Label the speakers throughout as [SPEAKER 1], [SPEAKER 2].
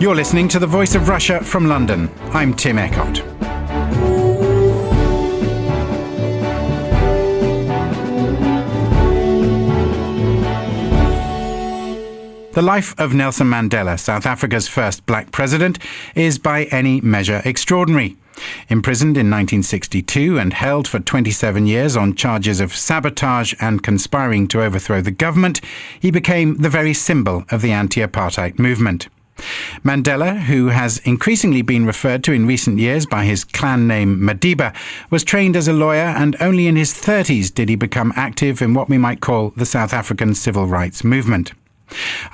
[SPEAKER 1] You're listening to The Voice of Russia from London. I'm Tim Ecott. The life of Nelson Mandela, South Africa's first black president, is by any measure extraordinary. Imprisoned in 1962 and held for 27 years on charges of sabotage and conspiring to overthrow the government, he became the very symbol of the anti-apartheid movement. Mandela, who has increasingly been referred to in recent years by his clan name Madiba, was trained as a lawyer, and only in his 30s did he become active in what we might call the South African civil rights movement.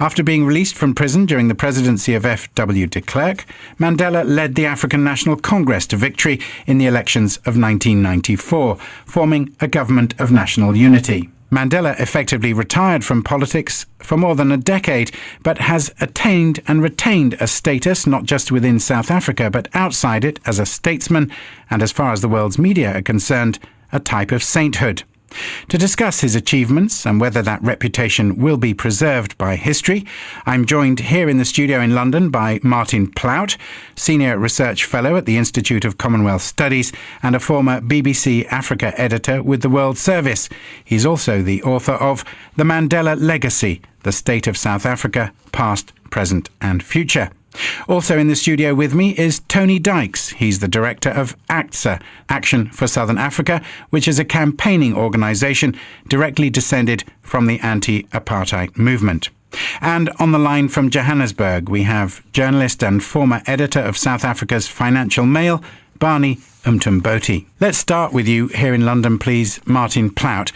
[SPEAKER 1] After being released from prison during the presidency of F.W. de Klerk, Mandela led the African National Congress to victory in the elections of 1994, forming a government of national unity. Mandela effectively retired from politics for more than a decade, but has attained and retained a status not just within South Africa, but outside it as a statesman and, as far as the world's media are concerned, a type of sainthood. To discuss his achievements and whether that reputation will be preserved by history, I'm joined here in the studio in London by Martin Plaut, Senior Research Fellow at the Institute of Commonwealth Studies and a former BBC Africa editor with the World Service. He's also the author of The Mandela Legacy, The State of South Africa, Past, Present and Future. Also in the studio with me is Tony Dykes. He's the director of ACSA, Action for Southern Africa, which is a campaigning organisation directly descended from the anti-apartheid movement. And on the line from Johannesburg, we have journalist and former editor of South Africa's Financial Mail, Barney Umthombothi. Let's start with you here in London, please, Martin Plaut.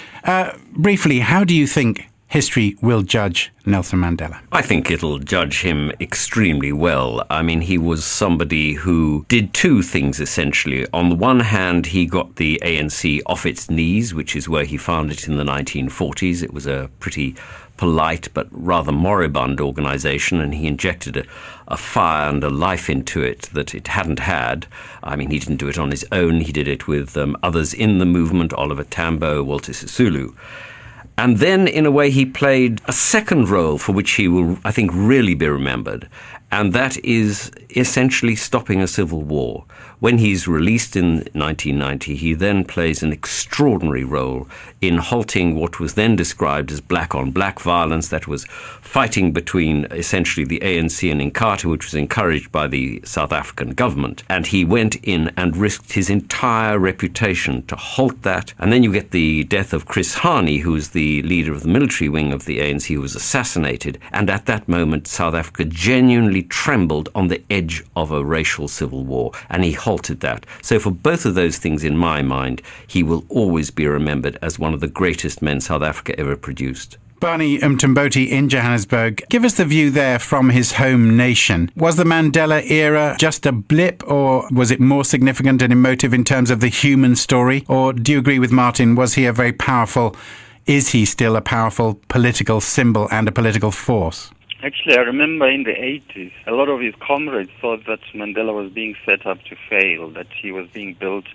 [SPEAKER 1] Briefly, how do you think history will judge Nelson Mandela?
[SPEAKER 2] I think it'll judge him extremely well. I mean, he was somebody who did two things, essentially. On the one hand, he got the ANC off its knees, which is where he found it in the 1940s. It was a pretty polite but rather moribund organisation, and he injected a fire and a life into it that it hadn't had. I mean, he didn't do it on his own. He did it with others in the movement, Oliver Tambo, Walter Sisulu. And then, in a way, he played a second role for which he will, I think, really be remembered, and that is essentially stopping a civil war. When he's released in 1990, he then plays an extraordinary role in halting what was then described as black-on-black violence, that was fighting between essentially the ANC and Ecott, which was encouraged by the South African government. And he went in and risked his entire reputation to halt that. And then you get the death of Chris Hani, who was the leader of the military wing of the ANC, who was assassinated. And at that moment, South Africa genuinely trembled on the edge of a racial civil war, and he halted that. So for both of those things, in my mind, he will always be remembered as one of the greatest men South Africa ever produced.
[SPEAKER 1] Barney Umthombothi in Johannesburg, give us the view there from his home nation. Was the Mandela era just a blip, or was it more significant and emotive in terms of the human story? Or do you agree with Martin, was he a very powerful, is he still a powerful political symbol and a political force?
[SPEAKER 3] Actually, I remember in the 80s, a lot of his comrades thought that Mandela was being set up to fail, that he was being built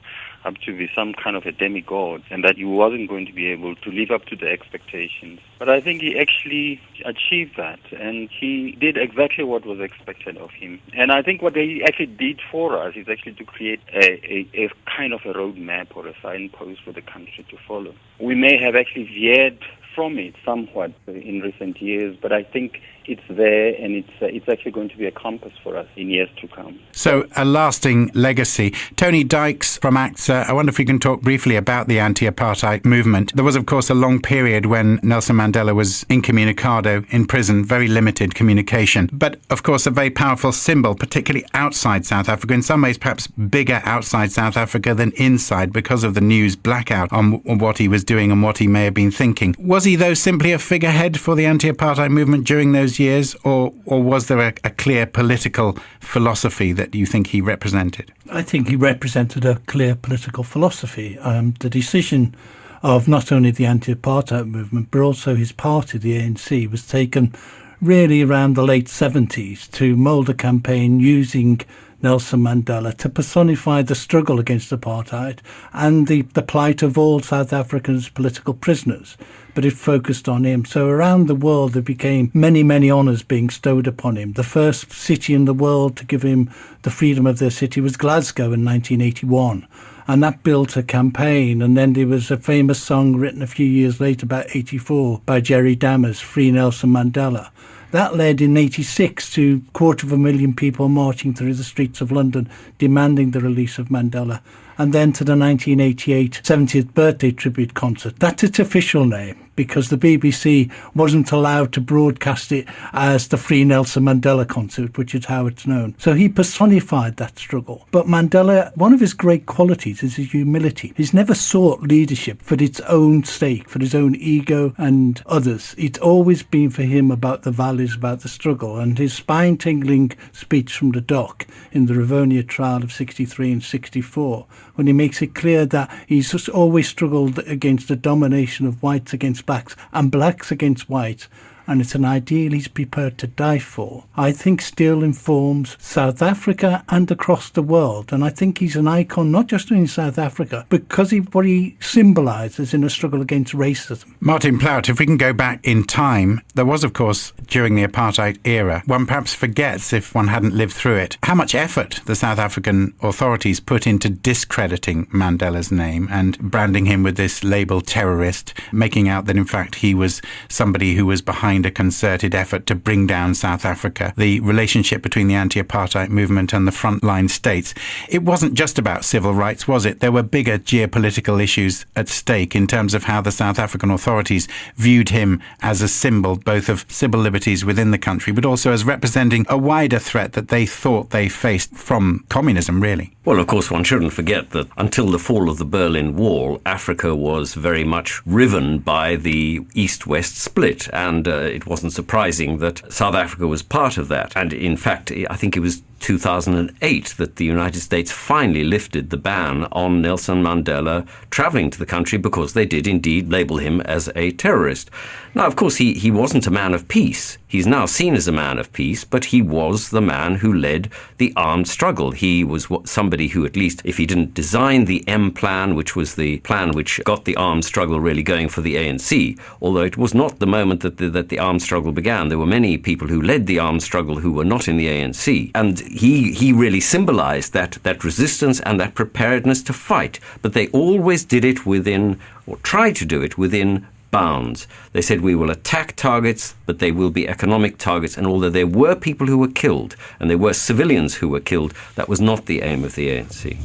[SPEAKER 3] up to be some kind of a demigod, and that he wasn't going to be able to live up to the expectations. But I think he actually achieved that, and he did exactly what was expected of him. And I think what he actually did for us is actually to create a kind of a roadmap or a signpost for the country to follow. We may have actually veered from it somewhat in recent years, but I think it's there, and it's actually going to be a compass for us in years to come.
[SPEAKER 1] So a lasting legacy. Tony Dykes from ACSA, I wonder if you can talk briefly about the anti-apartheid movement. There was, of course, a long period when Nelson Mandela was incommunicado, in prison, very limited communication. But, of course, a very powerful symbol, particularly outside South Africa, in some ways perhaps bigger outside South Africa than inside because of the news blackout on what he was doing and what he may have been thinking. Was he, though, simply a figurehead for the anti-apartheid movement during those years, or was there a clear political philosophy that you think he represented?
[SPEAKER 4] I think he represented a clear political philosophy. The decision of not only the anti-apartheid movement, but also his party, the ANC, was taken really around the late 70s to mould a campaign using Nelson Mandela to personify the struggle against apartheid and the plight of all South Africans' political prisoners. But it focused on him. So around the world there became many, many honours being bestowed upon him. The first city in the world to give him the freedom of their city was Glasgow in 1981. And that built a campaign. And then there was a famous song written a few years later, about 84, by Jerry Dammers, Free Nelson Mandela. That led in 86 to 250,000 people marching through the streets of London demanding the release of Mandela. And then to the 1988 70th birthday tribute concert. That's its official name, because the BBC wasn't allowed to broadcast it as the Free Nelson Mandela concert, which is how it's known. So he personified that struggle. But Mandela, one of his great qualities is his humility. He's never sought leadership for its own sake, for his own ego and others. It's always been for him about the values, about the struggle. And his spine-tingling speech from the dock in the Rivonia trial of 63 and 64, when he makes it clear that he's just always struggled against the domination of whites against blacks and blacks against whites, and it's an ideal he's prepared to die for, I think still informs South Africa and across the world. And I think he's an icon not just in South Africa, because what he symbolises in a struggle against racism.
[SPEAKER 1] Martin Plaut, if we can go back in time, there was, of course, during the apartheid era, one perhaps forgets, if one hadn't lived through it, how much effort the South African authorities put into discrediting Mandela's name and branding him with this label terrorist, making out that in fact he was somebody who was behind a concerted effort to bring down South Africa, the relationship between the anti-apartheid movement and the frontline states. It wasn't just about civil rights, was it? There were bigger geopolitical issues at stake in terms of how the South African authorities viewed him as a symbol both of civil liberties within the country, but also as representing a wider threat that they thought they faced from communism, really.
[SPEAKER 2] Well, of course, one shouldn't forget that until the fall of the Berlin Wall, Africa was very much riven by the East-West split, and it wasn't surprising that South Africa was part of that. And in fact, I think it was 2008 that the United States finally lifted the ban on Nelson Mandela travelling to the country because they did indeed label him as a terrorist. Now, of course, he wasn't a man of peace. He's now seen as a man of peace, but he was the man who led the armed struggle. He was somebody who, at least if he didn't design the M plan, which was the plan which got the armed struggle really going for the ANC, although it was not the moment that the armed struggle began. There were many people who led the armed struggle who were not in the ANC. And he really symbolized that resistance and that preparedness to fight. But they always did it within, or tried to do it within, bounds. They said, we will attack targets, but they will be economic targets. And although there were people who were killed, and there were civilians who were killed, that was not the aim of the ANC.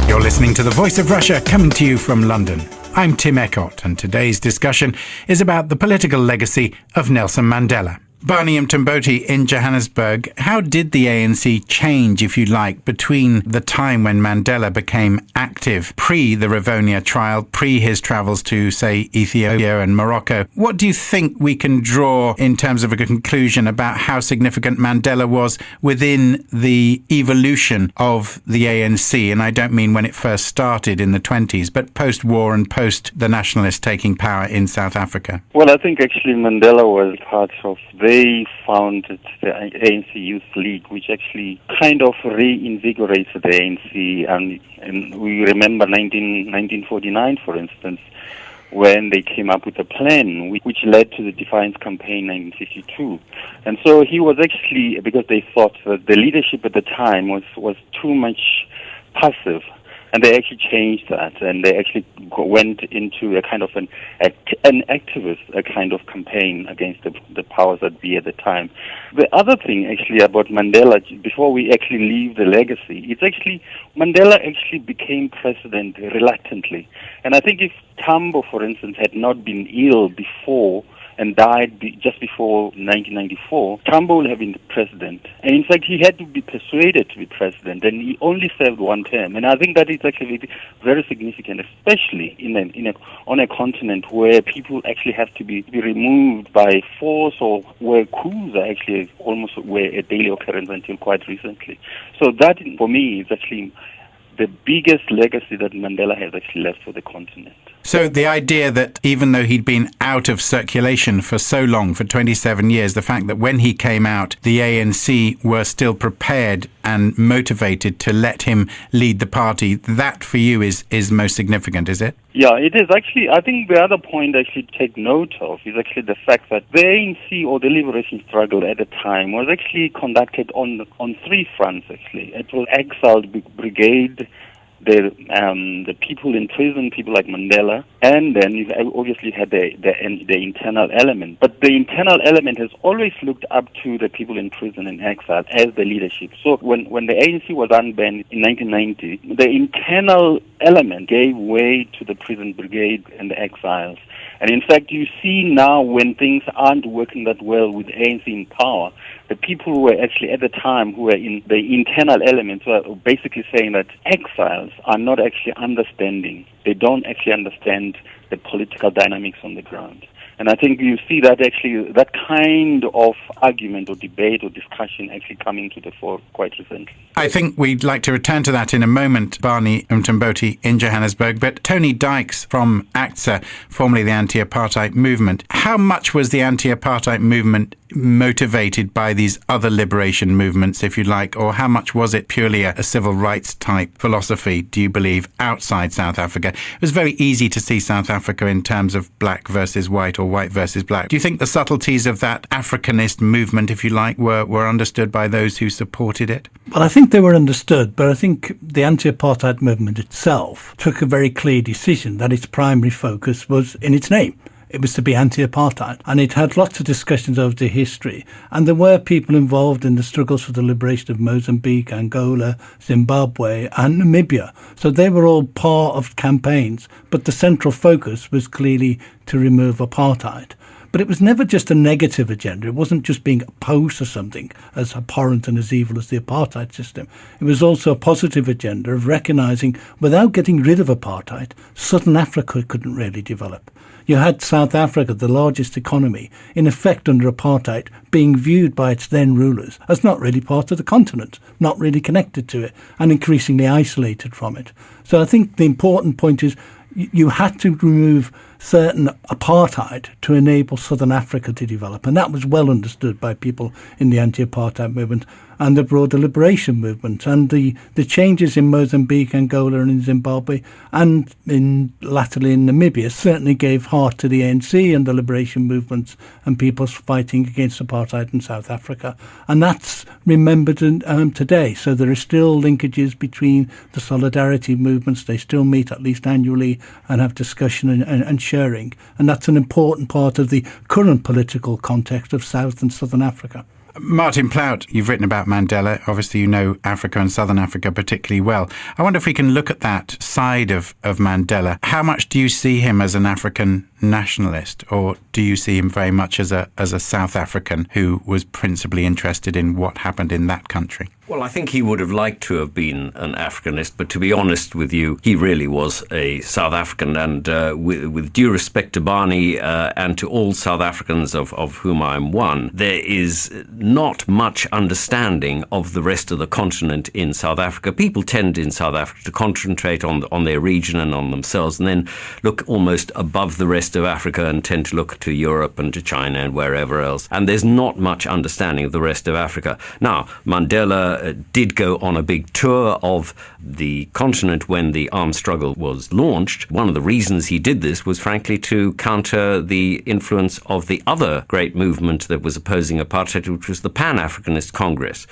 [SPEAKER 1] You're listening to The Voice of Russia, coming to you from London. I'm Tim Ecott, and today's discussion is about the political legacy of Nelson Mandela. Barney Mtomboti in Johannesburg, how did the ANC change, if you like, between the time when Mandela became active, pre the Rivonia trial, pre his travels to, say, Ethiopia and Morocco? What do you think we can draw in terms of a conclusion about how significant Mandela was within the evolution of the ANC? And I don't mean when it first started in the 20s, but post-war and post the nationalists taking power in South Africa.
[SPEAKER 3] Well, I think actually Mandela was part of they founded the ANC Youth League, which actually kind of reinvigorates the ANC. And we remember 1949, for instance, when they came up with a plan which led to the Defiance Campaign 1952. And so he was actually, because they thought that the leadership at the time was too much passive. And they actually changed that, and they actually went into a kind of an activist, a kind of campaign against the powers that be at the time. The other thing actually about Mandela, before we actually leave the legacy, it's actually, Mandela actually became president reluctantly. And I think if Tambo, for instance, had not been ill before and died just before 1994, Tambo would have been the president. And in fact, he had to be persuaded to be president, and he only served one term. And I think that is actually very significant, especially on a continent where people actually have to be removed by force, or where coups are actually almost were a daily occurrence until quite recently. So that, for me, is actually the biggest legacy that Mandela has actually left for the continent.
[SPEAKER 1] So the idea that even though he'd been out of circulation for so long, for 27 years, the fact that when he came out, the ANC were still prepared and motivated to let him lead the party, that for you is most significant, is it?
[SPEAKER 3] Yeah, it is actually. I think the other point actually to take note of is actually the fact that the ANC, or the liberation struggle at the time, was actually conducted on three fronts actually. It was exiled brigade, the people in prison, people like Mandela, and then you obviously had the internal element. But the internal element has always looked up to the people in prison and exile as the leadership. So when the ANC was unbanned in 1990, the internal element gave way to the prison brigade and the exiles. And in fact, you see now when things aren't working that well with ANC in power, the people who were actually at the time who were in the internal elements were basically saying that exiles are not actually understanding. They don't actually understand the political dynamics on the ground. And I think you see that actually, that kind of argument or debate or discussion actually coming to the fore quite recently.
[SPEAKER 1] I think we'd like to return to that in a moment, Barney Mtomboti in Johannesburg. But Tony Dykes from ACTA, formerly the anti-apartheid movement, how much was the anti-apartheid movement motivated by these other liberation movements, if you like, or how much was it purely a civil rights type philosophy, do you believe, outside South Africa? It was very easy to see South Africa in terms of black versus white or white versus black. Do you think the subtleties of that Africanist movement, if you like, were understood by those who supported it?
[SPEAKER 4] Well, I think they were understood, but I think the anti-apartheid movement itself took a very clear decision that its primary focus was in its name. It was to be anti-apartheid, and it had lots of discussions over the history, and there were people involved in the struggles for the liberation of Mozambique, Angola, Zimbabwe and Namibia. So they were all part of campaigns, but the central focus was clearly to remove apartheid. But it was never just a negative agenda. It wasn't just being opposed to something as abhorrent and as evil as the apartheid system. It was also a positive agenda of recognising without getting rid of apartheid, Southern Africa couldn't really develop. You had South Africa, the largest economy, in effect under apartheid, being viewed by its then rulers as not really part of the continent, not really connected to it, and increasingly isolated from it. So I think the important point is you had to remove certain apartheid to enable Southern Africa to develop. And that was well understood by people in the anti-apartheid movement and the broader liberation movement. And the changes in Mozambique, Angola and in Zimbabwe and latterly in Namibia certainly gave heart to the ANC and the liberation movements and people fighting against apartheid in South Africa. And that's remembered today. So there are still linkages between the solidarity movements. They still meet at least annually and have discussion and sharing. And that's an important part of the current political context of South and Southern Africa.
[SPEAKER 1] Martin Plaut, you've written about Mandela. Obviously, you know Africa and Southern Africa particularly well. I wonder if we can look at that side of Mandela. How much do you see him as an African nationalist, or do you see him very much as a South African who was principally interested in what happened in that country?
[SPEAKER 2] Well, I think he would have liked to have been an Africanist, but to be honest with you, he really was a South African. And with due respect to Barney and to all South Africans of whom I'm one, there is not much understanding of the rest of the continent in South Africa. People tend in South Africa to concentrate on their region and on themselves, and then look almost above the rest of Africa and tend to look to Europe and to China and wherever else. And there's not much understanding of the rest of Africa. Now, Mandela did go on a big tour of the continent when the armed struggle was launched. One of the reasons he did this was, frankly, to counter the influence of the other great movement that was opposing apartheid, which was the Pan-Africanist Congress.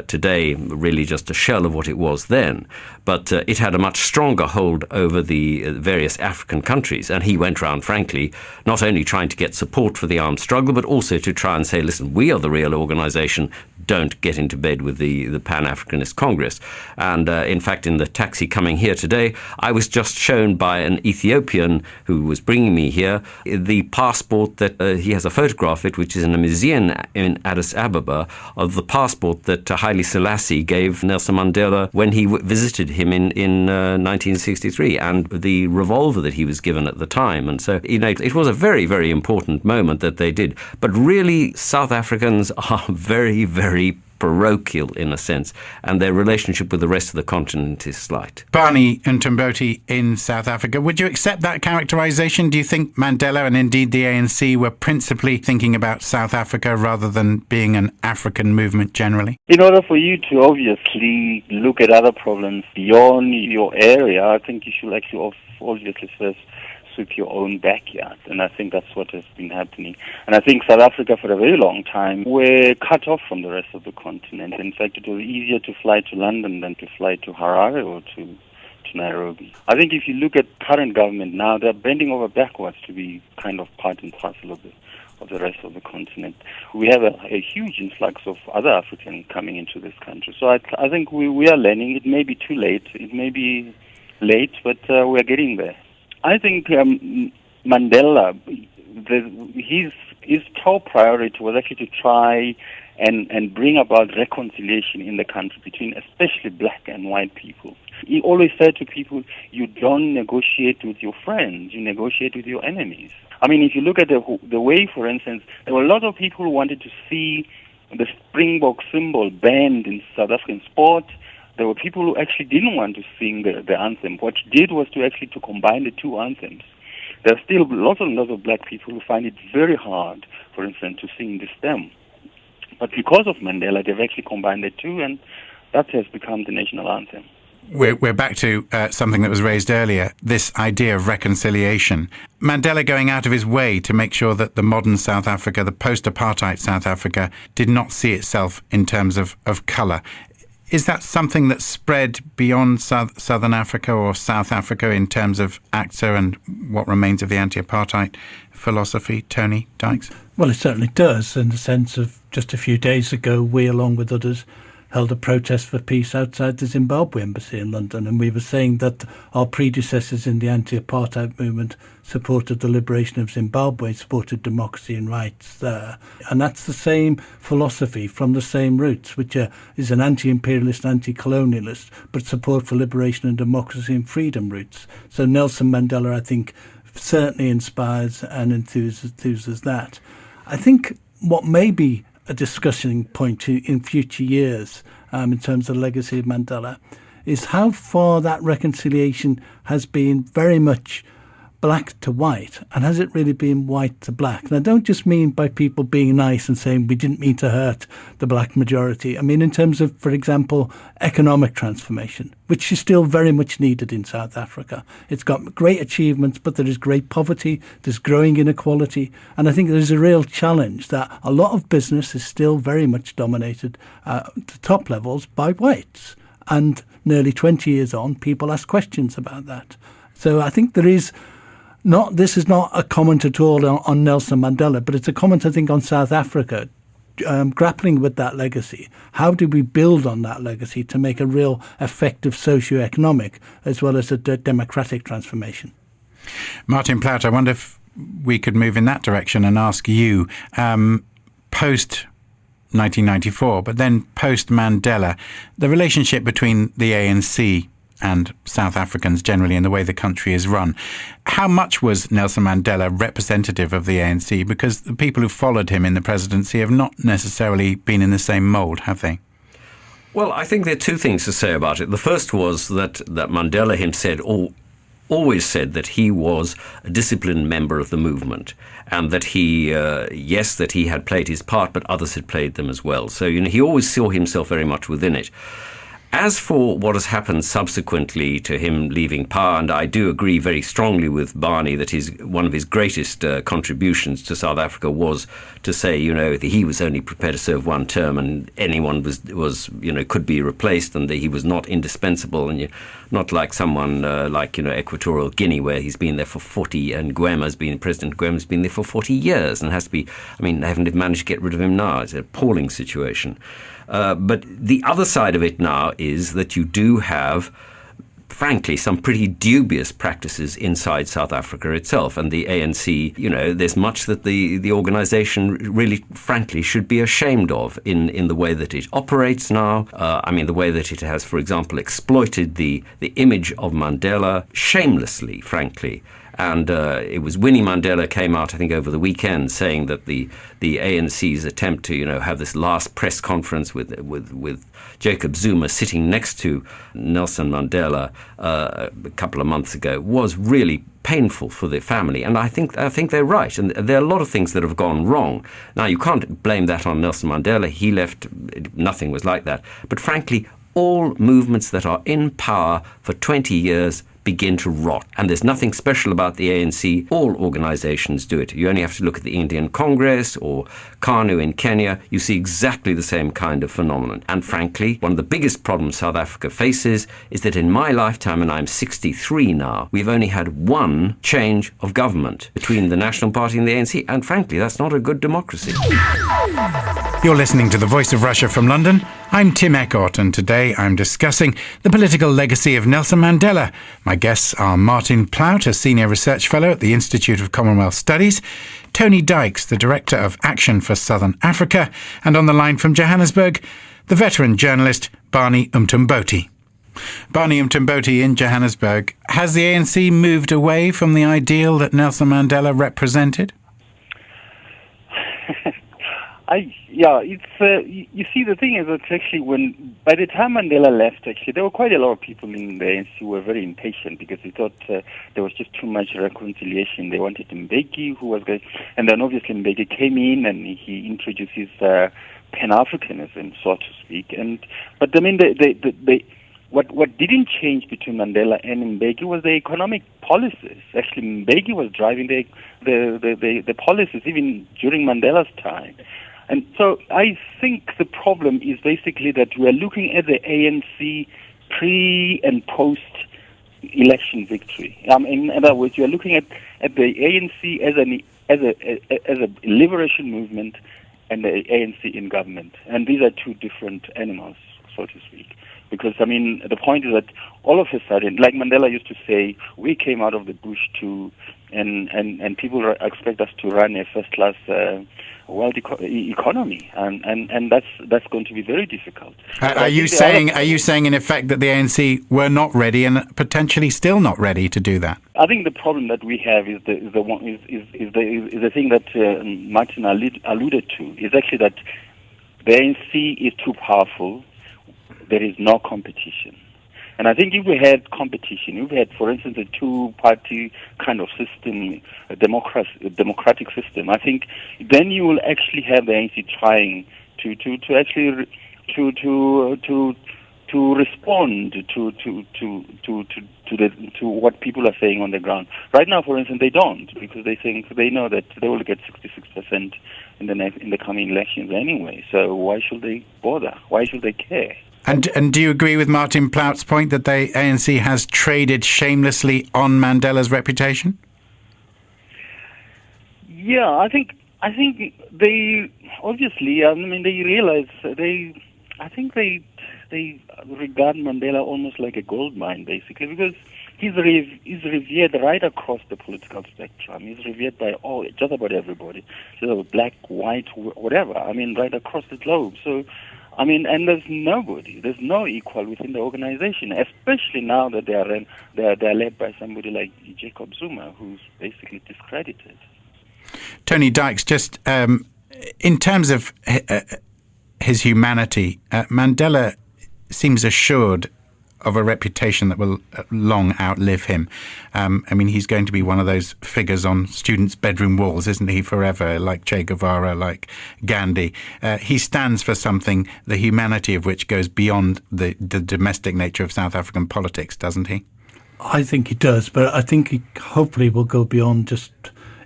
[SPEAKER 2] Today, really just a shell of what it was then. But it had a much stronger hold over the various African countries. And he went around, frankly, not only trying to get support for the armed struggle, but also to try and say, listen, we are the real organization. Don't get into bed with the Pan-Africanist Congress. And in fact, in the taxi coming here today, I was just shown by an Ethiopian who was bringing me here the passport that he has a photograph of it, which is in a museum in Addis Ababa, of the passport that Haile Selassie gave Nelson Mandela when he visited him in 1963, and the revolver that he was given at the time. And so, it was a very, very important moment that they did. But really, South Africans are very, very parochial in a sense, and their relationship with the rest of the continent is slight.
[SPEAKER 1] Barney and Tumboti in South Africa. Would you accept that characterisation? Do you think Mandela and indeed the ANC were principally thinking about South Africa rather than being an African movement generally?
[SPEAKER 3] In order for you to obviously look at other problems beyond your area, I think you should actually obviously first sweep your own backyard, and I think that's what has been happening. And I think South Africa for a very long time were cut off from the rest of the continent. In fact, it was easier to fly to London than to fly to Harare or to Nairobi. I think if you look at current government now, they're bending over backwards to be kind of part and parcel of the rest of the continent. We have a huge influx of other Africans coming into this country. So I think we are learning. It may be too late. It may be late, but we're getting there. I think Mandela, his top priority was actually to try and bring about reconciliation in the country between especially black and white people. He always said to people, you don't negotiate with your friends, you negotiate with your enemies. I mean, if you look at the way, for instance, there were a lot of people who wanted to see the Springbok symbol banned in South African sport. There were people who actually didn't want to sing the anthem. What he did was to combine the two anthems. There are still lots and lots of black people who find it very hard, for instance, to sing the stem. But because of Mandela, they've actually combined the two, and that has become the national anthem.
[SPEAKER 1] We're back to something that was raised earlier, this idea of reconciliation. Mandela going out of his way to make sure that the modern South Africa, the post-apartheid South Africa, did not see itself in terms of colour. Is that something that spread beyond Southern Africa or South Africa in terms of ACTA and what remains of the anti-apartheid philosophy? Tony Dykes?
[SPEAKER 4] Well, it certainly does, in the sense of just a few days ago, we, along with others, held a protest for peace outside the Zimbabwe embassy in London, and we were saying that our predecessors in the anti-apartheid movement supported the liberation of Zimbabwe, supported democracy and rights there. And that's the same philosophy from the same roots, which is an anti-imperialist, anti-colonialist, but support for liberation and democracy and freedom roots. So Nelson Mandela, I think, certainly inspires and enthuses that. I think what may be a discussion point in future years in terms of the legacy of Mandela is how far that reconciliation has been very much black to white, and has it really been white to black? And I don't just mean by people being nice and saying we didn't mean to hurt the black majority. I mean in terms of, for example, economic transformation, which is still very much needed in South Africa. It's got great achievements, but there is great poverty, there's growing inequality, and I think there's a real challenge that a lot of business is still very much dominated at the top levels by whites. And nearly 20 years on, people ask questions about that. So I think this is not a comment at all on Nelson Mandela, but it's a comment, I think, on South Africa, grappling with that legacy. How do we build on that legacy to make a real effective socio-economic as well as a democratic transformation?
[SPEAKER 1] Martin Plaut, I wonder if we could move in that direction and ask you, post 1994, but then post Mandela, the relationship between the ANC and South Africans generally in the way the country is run. How much was Nelson Mandela representative of the ANC? Because the people who followed him in the presidency have not necessarily been in the same mould, have they?
[SPEAKER 2] Well, I think there are two things to say about it. The first was that Mandela himself always said that he was a disciplined member of the movement, and that he had played his part, but others had played them as well. So he always saw himself very much within it. As for what has happened subsequently to him leaving power, and I do agree very strongly with Barney that one of his greatest contributions to South Africa was to say, that he was only prepared to serve one term, and anyone was could be replaced, and that he was not indispensable, and not like someone like Equatorial Guinea, where he's been there for 40, and President Gwema's been there for 40 years, and has to be. I mean, they haven't managed to get rid of him now. It's an appalling situation. But the other side of it now is that you do have, frankly, some pretty dubious practices inside South Africa itself. And the ANC, there's much that the organization really, frankly, should be ashamed of in the way that it operates now. The way that it has, for example, exploited the image of Mandela shamelessly, frankly. And it was Winnie Mandela came out, I think, over the weekend saying that the ANC's attempt to, have this last press conference with Jacob Zuma sitting next to Nelson Mandela a couple of months ago was really painful for the family. And I think they're right. And there are a lot of things that have gone wrong. Now, you can't blame that on Nelson Mandela. He left, nothing was like that. But frankly, all movements that are in power for 20 years begin to rot. And there's nothing special about the ANC. All organizations do it. You only have to look at the Indian Congress or KANU in Kenya. You see exactly the same kind of phenomenon. And frankly, one of the biggest problems South Africa faces is that in my lifetime, and I'm 63 now, we've only had one change of government between the National Party and the ANC. And frankly, that's not a good democracy.
[SPEAKER 1] You're listening to The Voice of Russia from London. I'm Tim Ecott, and today I'm discussing the political legacy of Nelson Mandela. My guests are Martin Plaut, a Senior Research Fellow at the Institute of Commonwealth Studies, Tony Dykes, the Director of Action for Southern Africa, and on the line from Johannesburg, the veteran journalist Barney Umtumboti. Barney Umtumboti in Johannesburg. Has the ANC moved away from the ideal that Nelson Mandela represented?
[SPEAKER 3] You see, the thing is that actually by the time Mandela left, actually, there were quite a lot of people in the ANC who were very impatient because they thought there was just too much reconciliation. They wanted Mbeki, who was going, and then obviously Mbeki came in and he introduced his Pan-Africanism, so to speak. But I mean, what didn't change between Mandela and Mbeki was the economic policies. Actually, Mbeki was driving the policies even during Mandela's time. And so I think the problem is basically that we are looking at the ANC pre and post election victory. In other words, you are looking at the ANC as a liberation movement and the ANC in government, and these are two different animals, so to speak. Because the point is that all of a sudden, like Mandela used to say, we came out of the bush too, and people expect us to run a first-class world economy, and that's going to be very difficult.
[SPEAKER 1] Are you saying in effect that the ANC were not ready and potentially still not ready to do that?
[SPEAKER 3] I think the problem that we have is the thing that Martin alluded to, is actually that the ANC is too powerful. There is no competition. And I think if we had competition, if we had, for instance, a two-party kind of system, a democratic system, I think then you will actually have the ANC trying to respond to what people are saying on the ground. Right now, for instance, they don't, because they know that they will get 66% in the coming elections anyway. So why should they bother? Why should they care?
[SPEAKER 1] And do you agree with Martin Plaut's point that the ANC has traded shamelessly on Mandela's reputation?
[SPEAKER 3] Yeah, I think they obviously. They realize I think they regard Mandela almost like a gold mine, basically, because he's revered right across the political spectrum. He's revered by just about everybody, black, white, whatever. Right across the globe. So. And there's no equal within the organization, especially now that they're led by somebody like Jacob Zuma, who's basically discredited.
[SPEAKER 1] Tony Dykes, just in terms of his humanity, Mandela seems assured of a reputation that will long outlive him. He's going to be one of those figures on students' bedroom walls, isn't he, forever, like Che Guevara, like Gandhi. He stands for something, the humanity of which goes beyond the domestic nature of South African politics, doesn't he?
[SPEAKER 4] I think he does, but I think he hopefully will go beyond just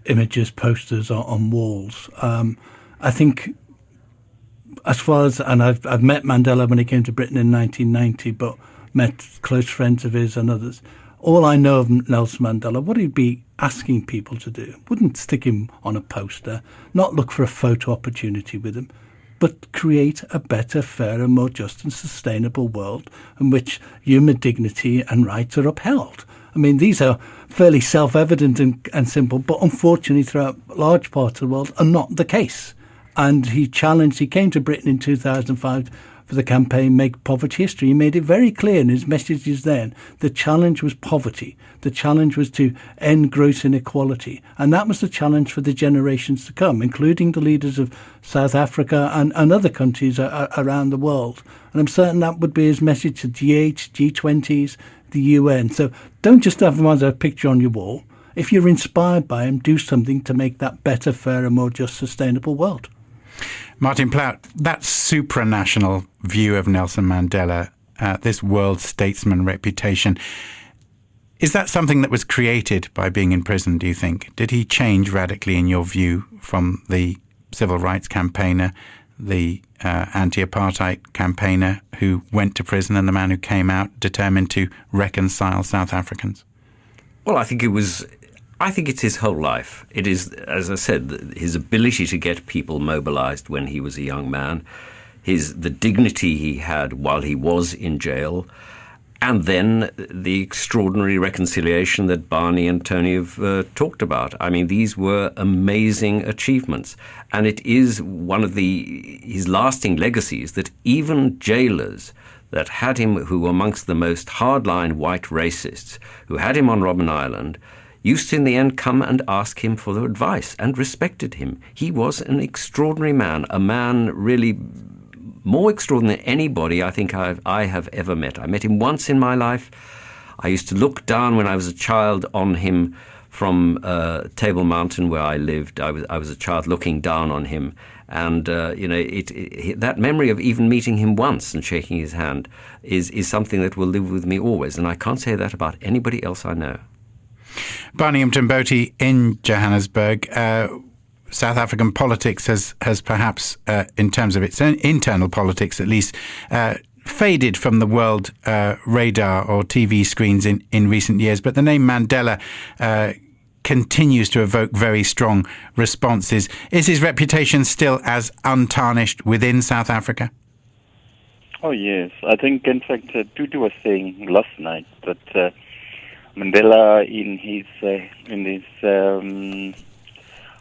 [SPEAKER 4] images, posters on walls. I think as far as, and I've met Mandela when he came to Britain in 1990, but met close friends of his and others. All I know of Nelson Mandela, what he'd be asking people to do, wouldn't stick him on a poster, not look for a photo opportunity with him, but create a better, fairer, more just and sustainable world in which human dignity and rights are upheld. These are fairly self-evident and simple, but unfortunately throughout large parts of the world are not the case. And he came to Britain in 2005 for the campaign Make Poverty History. He made it very clear in his messages then. The challenge was poverty. The challenge was to end gross inequality. And that was the challenge for the generations to come, including the leaders of South Africa and other countries around the world. And I'm certain that would be his message to G8, G20s, the UN. So don't just have him as a picture on your wall. If you're inspired by him, do something to make that better, fairer, more just, sustainable world.
[SPEAKER 1] Martin Plaut, that supranational view of Nelson Mandela, this world statesman reputation, is that something that was created by being in prison, do you think? Did he change radically in your view from the civil rights campaigner, the anti-apartheid campaigner who went to prison and the man who came out determined to reconcile South Africans?
[SPEAKER 2] Well, I think it's his whole life. It is, as I said, his ability to get people mobilized when he was a young man, the dignity he had while he was in jail, and then the extraordinary reconciliation that Barney and Tony have talked about. I mean, these were amazing achievements. And it is one of his lasting legacies that even jailers that had him, who were amongst the most hardline white racists, who had him on Robben Island, used to in the end come and ask him for advice and respected him. He was an extraordinary man, a man really more extraordinary than anybody I think I have ever met. I met him once in my life. I used to look down when I was a child on him from Table Mountain where I lived. I was a child looking down on him. And, that memory of even meeting him once and shaking his hand is something that will live with me always. And I can't say that about anybody else I know.
[SPEAKER 1] Barney Mtomboti in Johannesburg. South African politics has perhaps, in terms of its own internal politics at least, faded from the world radar or TV screens in recent years. But the name Mandela continues to evoke very strong responses. Is his reputation still as untarnished within South Africa?
[SPEAKER 3] Oh, yes. I think, in fact, Tutu was saying last night that Mandela in his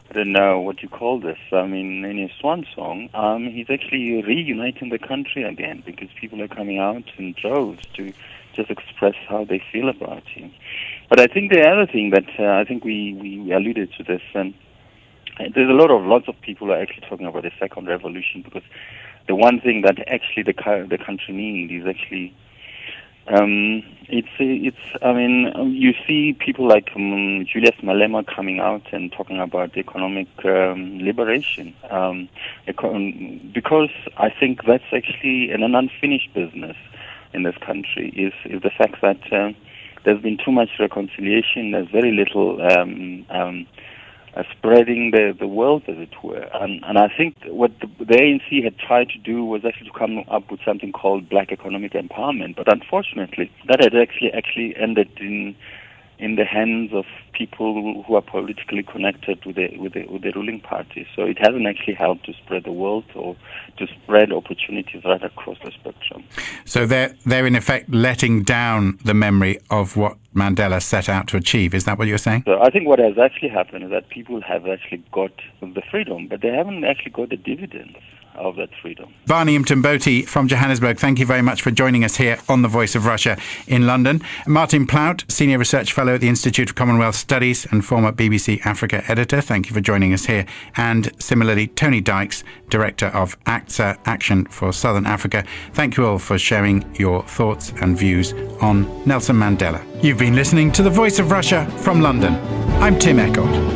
[SPEAKER 3] I don't know what you call this. I mean, in his swan song, he's actually reuniting the country again because people are coming out in droves to just express how they feel about him. But I think the other thing that I think we alluded to this, there's lots of people are actually talking about the second revolution because the one thing that actually the country needs is actually you see people like Julius Malema coming out and talking about economic liberation because I think that's actually an unfinished business in this country is the fact that there's been too much reconciliation. There's very little spreading the wealth, as it were. And I think what the ANC had tried to do was actually to come up with something called black economic empowerment. But unfortunately, that had actually ended in the hands of people who are politically connected with the ruling party. So it hasn't actually helped to spread the wealth or to spread opportunities right across the spectrum.
[SPEAKER 1] So they're in effect letting down the memory of what Mandela set out to achieve. Is that what you're saying?
[SPEAKER 3] So I think what has actually happened is that people have actually got the freedom, but they haven't actually got the dividends of that freedom.
[SPEAKER 1] Barney Mtomboti from Johannesburg, thank you very much for joining us here on The Voice of Russia in London. Martin Plaut, Senior Research Fellow at the Institute of Commonwealth Studies and former BBC Africa editor, thank you for joining us here. And similarly, Tony Dykes, Director of ACTA, Action for Southern Africa. Thank you all for sharing your thoughts and views on Nelson Mandela. You've been listening to The Voice of Russia from London. I'm Tim Ecott.